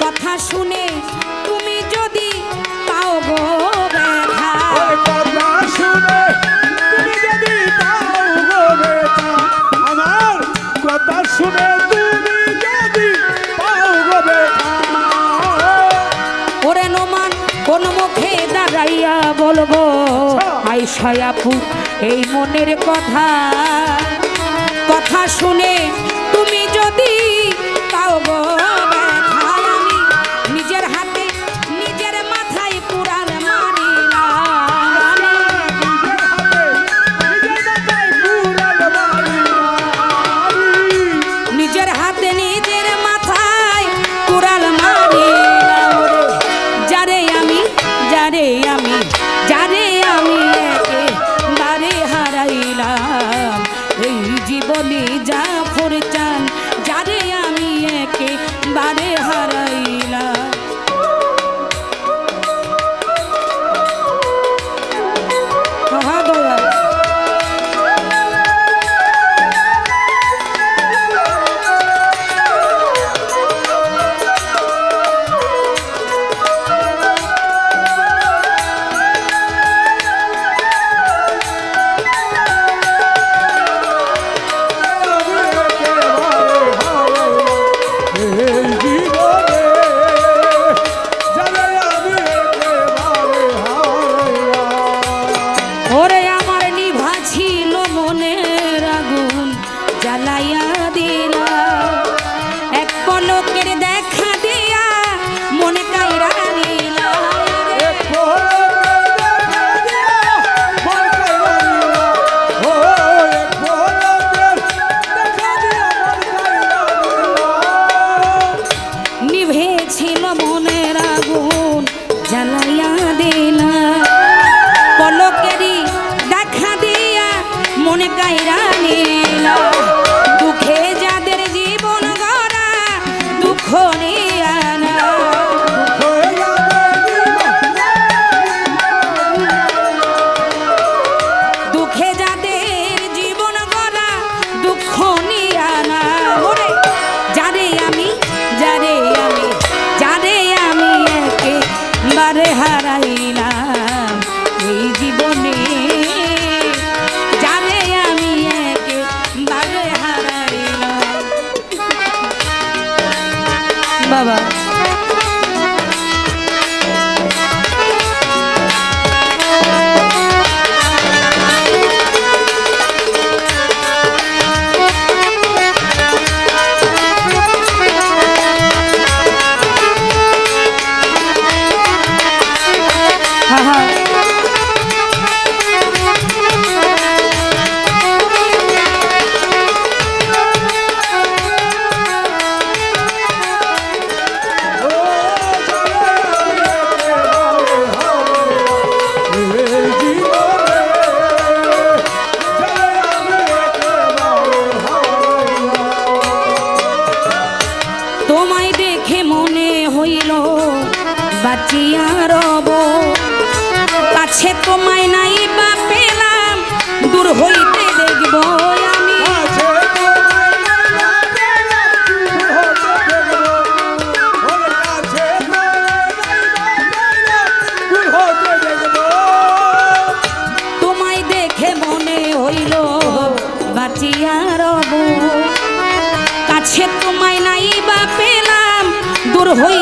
কথা শুনে তুমি যদি পাও গো ব্যথা, কথা শুনে তুমি যদি পাও গো ব্যথা, আমার কথা শুনে তুমি যদি পাও গো ব্যথা। ওরে নোমান কোন মুখে দাঁড়াইয়া বলবো আয়শা আপু এই মনের কথা, কথা শুনে তুমি যদি পাও গো ব্যথা, আমি নিজের হাতে নিজের মাথায় কুড়াল মারিলাম, নিজের হাতে নিজের মাথায় কুড়াল মারিলাম। যারে আমি যারে আমি যারে আমি একেবারে হারাইলাম, এই জীবনে জাফর চান যারে আমি একেবারে হারাইলাম। জ্বালাইয়া দিলা এক পলকের দেখা দিয়া মনে কাইরা নিলা, নিভেছিল মনের আগুন জ্বালাইয়া দিলা, পলকেরই দেখা দিয়া মনে কাইরা নিলা। দুঃখে যাদের জীবন গড়া দুঃখ নিয়া না, দুঃখে যাদের জীবন গড়া দুঃখ নিয়া না। ওরে যারে আমি যারে আমি যারে আমি একেবারে হারাইলাম, এই জীবনে যারে আমি একেবারে হারাইলাম। বাবা বাঁচিয়া রব, কাছে তোমায় নাই বা পেলাম দূর হইতে দেখব আমি, তোমায় দেখে মনে হইল বাঁচিয়া রব, কাছে তোমায় নাই বা পেলাম দূর হই